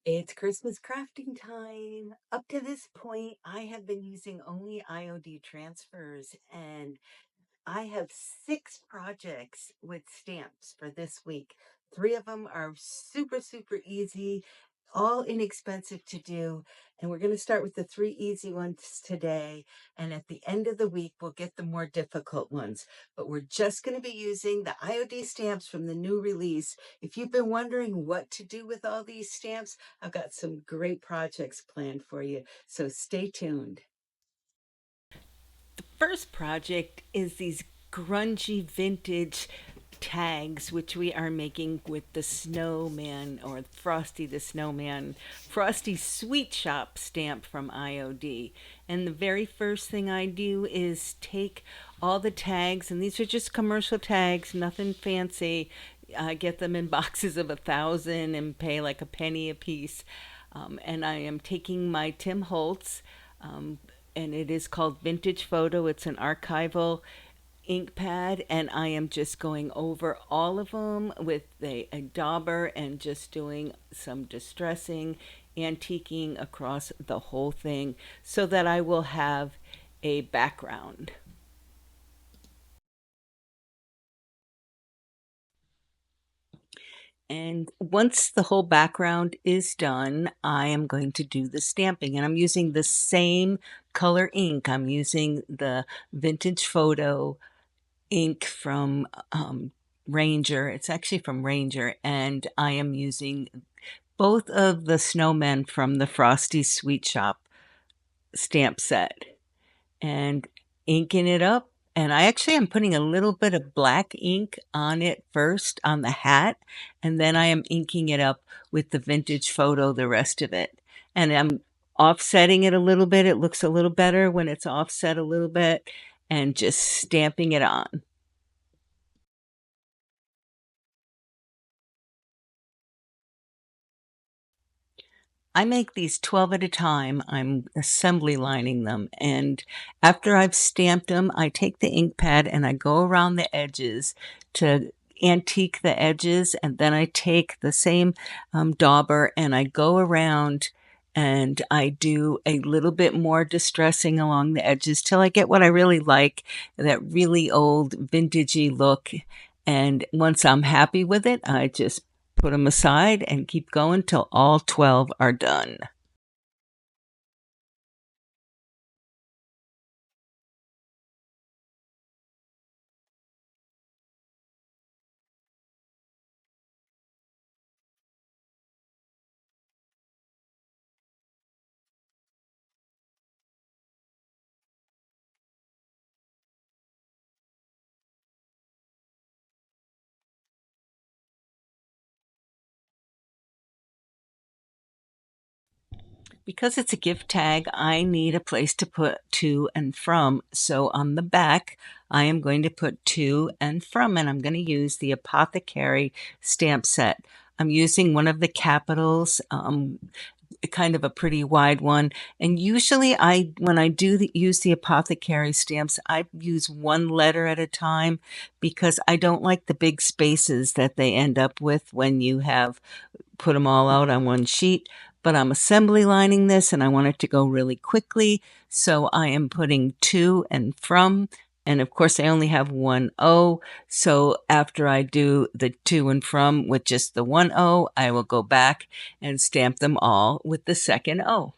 It's Christmas crafting time. Up to this point, I have been using only IOD transfers, and I have 6 projects with stamps for this week. 3 of them are super, super easy, all inexpensive to do. And we're going to start with the 3 easy ones today. And at the end of the week, we'll get the more difficult ones. But we're just going to be using the IOD stamps from the new release. If you've been wondering what to do with all these stamps, I've got some great projects planned for you. So stay tuned. First project is these grungy vintage tags, which we are making with the snowman or Frosty the Snowman, Frosty Sweet Shop stamp from IOD. And the very first thing I do is take all the tags, and these are just commercial tags, nothing fancy. I get them in boxes of 1,000 and pay like a penny a piece. And I am taking my Tim Holtz, and it is called Vintage Photo. It's an archival ink pad, and I am just going over all of them with a dauber and just doing some distressing, antiquing across the whole thing so that I will have a background. And once the whole background is done, I am going to do the stamping. And I'm using the same color ink. I'm using the Vintage Photo ink from Ranger. It's actually from Ranger. And I am using both of the snowmen from the Frosty Sweet Shop stamp set and inking it up. And I actually am putting a little bit of black ink on it first on the hat, and then I am inking it up with the Vintage Photo, the rest of it. And I'm offsetting it a little bit. It looks a little better when it's offset a little bit, and just stamping it on. I make these 12 at a time. I'm assembly lining them. And after I've stamped them, I take the ink pad and I go around the edges to antique the edges. And then I take the same dauber and I go around and I do a little bit more distressing along the edges till I get what I really like, that really old vintagey look. And once I'm happy with it, I just put them aside and keep going till all 12 are done. Because it's a gift tag, I need a place to put to and from. So on the back, I am going to put to and from, and I'm going to use the Apothecary stamp set. I'm using one of the capitals, kind of a pretty wide one. And usually when I use the Apothecary stamps, I use one letter at a time because I don't like the big spaces that they end up with when you have put them all out on one sheet. But I'm assembly lining this and I want it to go really quickly. So I am putting to and from. And of course, I only have one O. So after I do the to and from with just the one O, I will go back and stamp them all with the second O.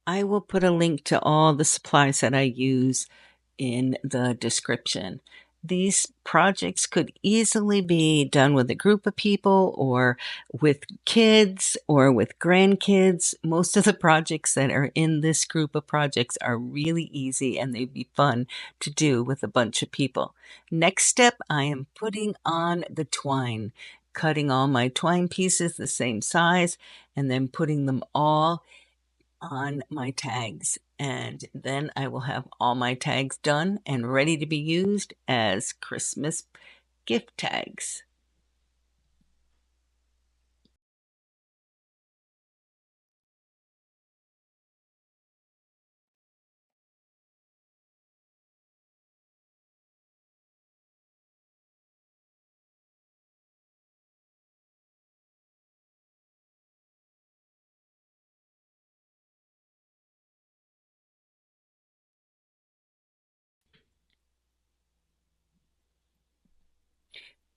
I will put a link to all the supplies that I use in the description. These projects could easily be done with a group of people or with kids or with grandkids. Most of the projects that are in this group of projects are really easy and they'd be fun to do with a bunch of people. Next step, I am putting on the twine, cutting all my twine pieces the same size and then putting them all on my tags. And then I will have all my tags done and ready to be used as Christmas gift tags.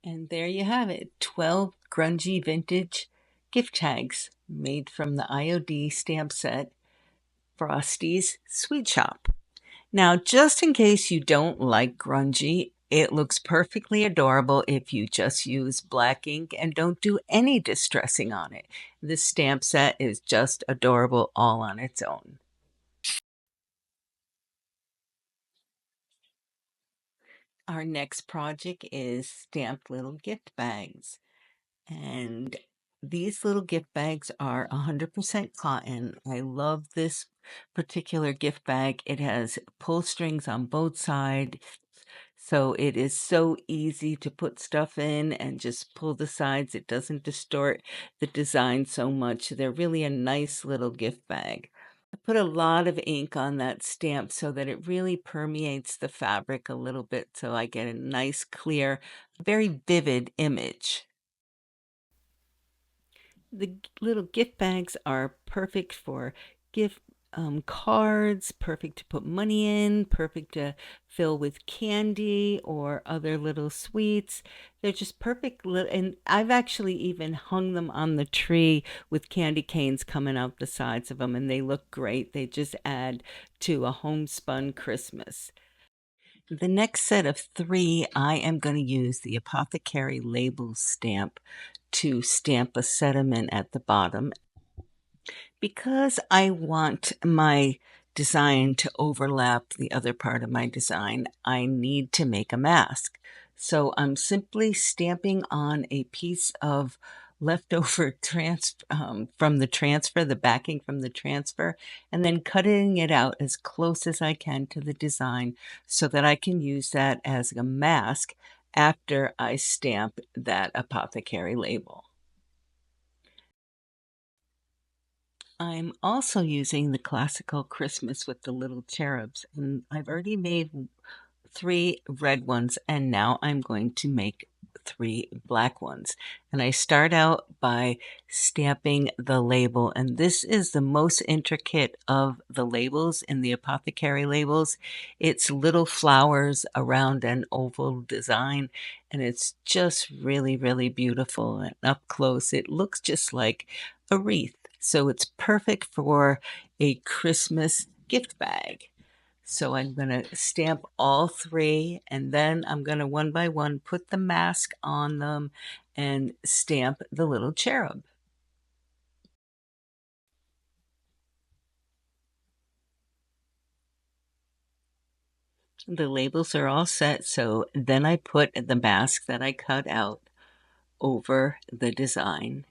And there you have it, 12 grungy vintage gift tags made from the IOD stamp set, Frosty's Sweet Shop. Now, just in case you don't like grungy, it looks perfectly adorable if you just use black ink and don't do any distressing on it. This stamp set is just adorable all on its own. Our next project is stamped little gift bags. And these little gift bags are 100% cotton. I love this particular gift bag. It has pull strings on both sides. So it is so easy to put stuff in and just pull the sides. It doesn't distort the design so much. They're really a nice little gift bag. I put a lot of ink on that stamp so that it really permeates the fabric a little bit so I get a nice, clear, very vivid image. The little gift bags are perfect for gift cards, perfect to put money in, perfect to fill with candy or other little sweets. They're just perfect. And I've actually even hung them on the tree with candy canes coming out the sides of them, and they look great. They just add to a homespun Christmas. The next set of three, I am going to use the Apothecary label stamp to stamp a sediment at the bottom because I want my design to overlap the other part of my design. I need to make a mask. So I'm simply stamping on a piece of leftover from the transfer, the backing from the transfer, and then cutting it out as close as I can to the design so that I can use that as a mask after I stamp that apothecary label. I'm also using the classical Christmas with the little cherubs, and I've already made three red ones, and now I'm going to make three black ones. And I start out by stamping the label, and this is the most intricate of the labels in the apothecary labels. It's little flowers around an oval design, and it's just really, really beautiful. And up close, it looks just like a wreath. So it's perfect for a Christmas gift bag. So I'm going to stamp all three, and then I'm going to one by one put the mask on them and stamp the little cherub. The labels are all set, so then I put the mask that I cut out over the design,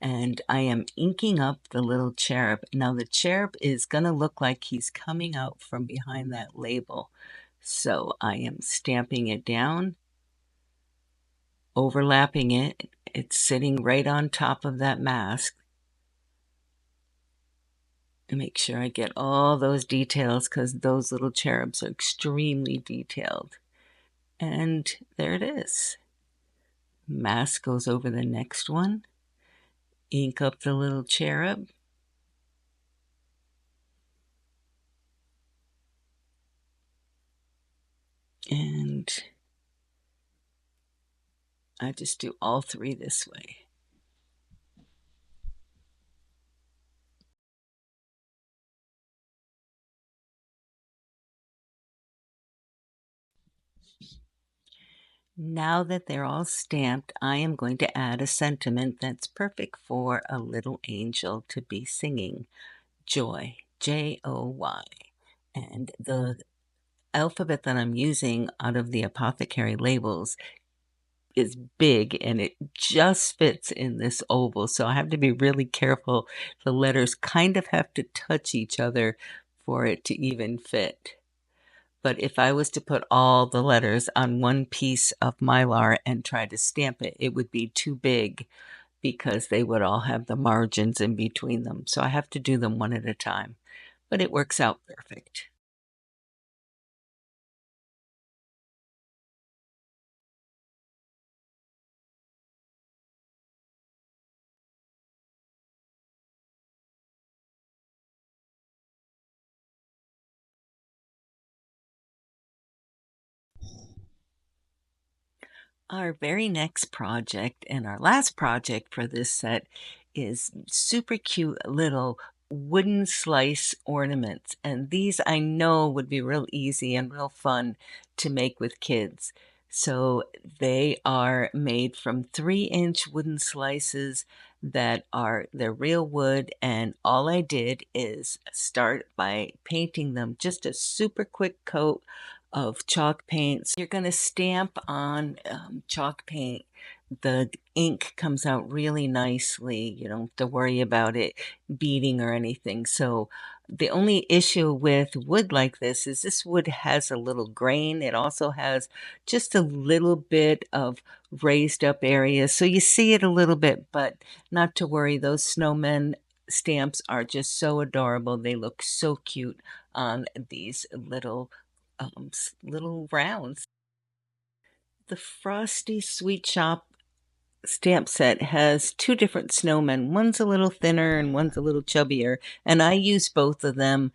and I am inking up the little cherub. Now the cherub is going to look like he's coming out from behind that label. So I am stamping it down, overlapping it. It's sitting right on top of that mask. To make sure I get all those details because those little cherubs are extremely detailed. And there it is. Mask goes over the next one. Ink up the little cherub. And I just do all three this way. Now that they're all stamped, I am going to add a sentiment that's perfect for a little angel to be singing. Joy, Joy. And the alphabet that I'm using out of the apothecary labels is big and it just fits in this oval. So I have to be really careful. The letters kind of have to touch each other for it to even fit. But if I was to put all the letters on one piece of Mylar and try to stamp it, it would be too big because they would all have the margins in between them. So I have to do them one at a time. But it works out perfect. Our very next project and our last project for this set is super cute little wooden slice ornaments. And these I know would be real easy and real fun to make with kids. So they are made from 3-inch wooden slices they're real wood. And all I did is start by painting them just a super quick coat of chalk paint. So you're going to stamp on chalk paint. The ink comes out really nicely. You don't have to worry about it beading or anything. So the only issue with wood like this wood has a little grain. It also has just a little bit of raised up areas. So you see it a little bit, but not to worry. Those snowmen stamps are just so adorable. They look so cute on these little rounds. The Frosty Sweet Shop stamp set has two different snowmen. One's a little thinner and one's a little chubbier, and I use both of them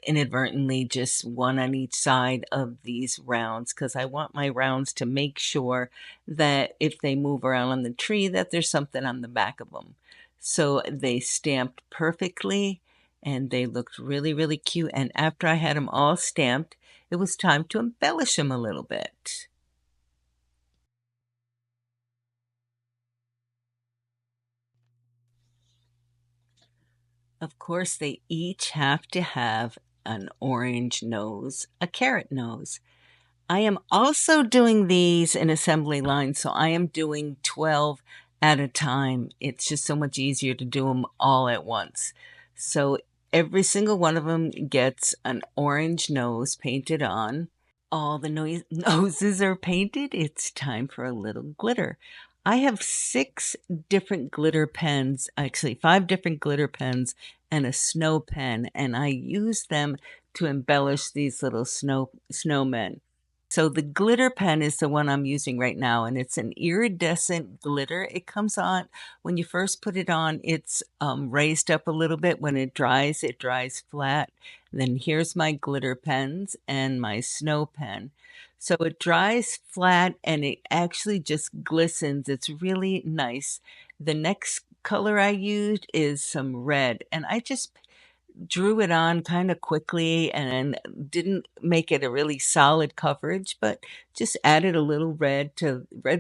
inadvertently, just one on each side of these rounds, because I want my rounds to make sure that if they move around on the tree, that there's something on the back of them. So they stamped perfectly, and they looked really, really cute. And after I had them all stamped, it was time to embellish them a little bit. Of course, they each have to have an orange nose, a carrot nose. I am also doing these in assembly line, so I am doing 12 at a time. It's just so much easier to do them all at once. So every single one of them gets an orange nose painted on. All the noses are painted. It's time for a little glitter. I have 6 different glitter pens, actually 5 different glitter pens and a snow pen, and I use them to embellish these little snowmen. So the glitter pen is the one I'm using right now, and it's an iridescent glitter. It comes on when you first put it on, it's raised up a little bit. When it dries flat. Then here's my glitter pens and my snow pen. So it dries flat and it actually just glistens. It's really nice. The next color I used is some red, and I just drew it on kind of quickly and didn't make it a really solid coverage, but just added a little red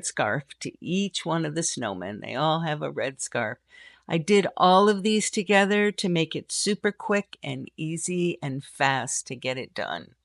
scarf to each one of the snowmen. They all have a red scarf. I did all of these together to make it super quick and easy and fast to get it done.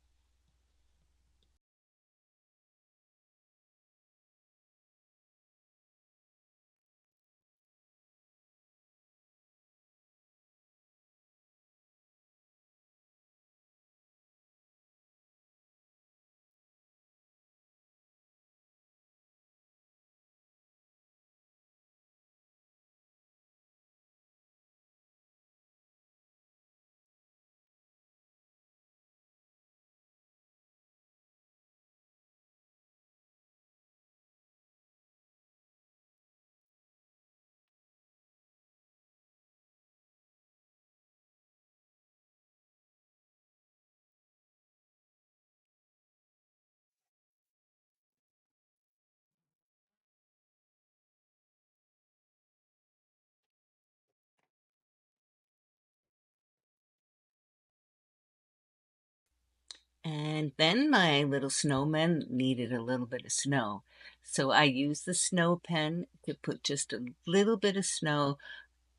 And then my little snowman needed a little bit of snow. So I used the snow pen to put just a little bit of snow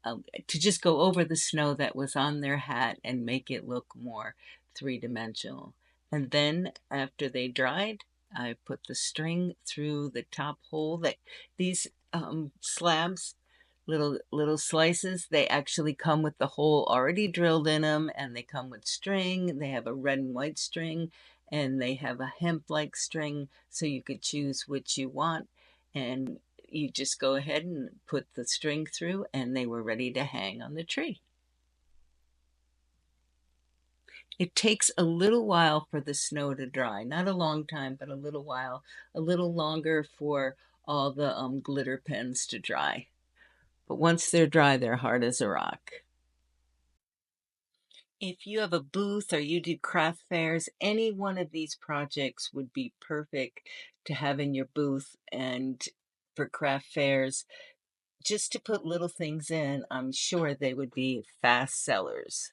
to just go over the snow that was on their hat and make it look more three-dimensional. And then after they dried, I put the string through the top hole that these slabs, little slices, they actually come with the hole already drilled in them, and they come with string. They have a red and white string, and they have a hemp-like string, so you could choose which you want. And you just go ahead and put the string through, and they were ready to hang on the tree. It takes a little while for the snow to dry, not a long time, but a little while, a little longer for all the glitter pens to dry. But once they're dry, they're hard as a rock. If you have a booth or you do craft fairs, any one of these projects would be perfect to have in your booth and for craft fairs. Just to put little things in, I'm sure they would be fast sellers.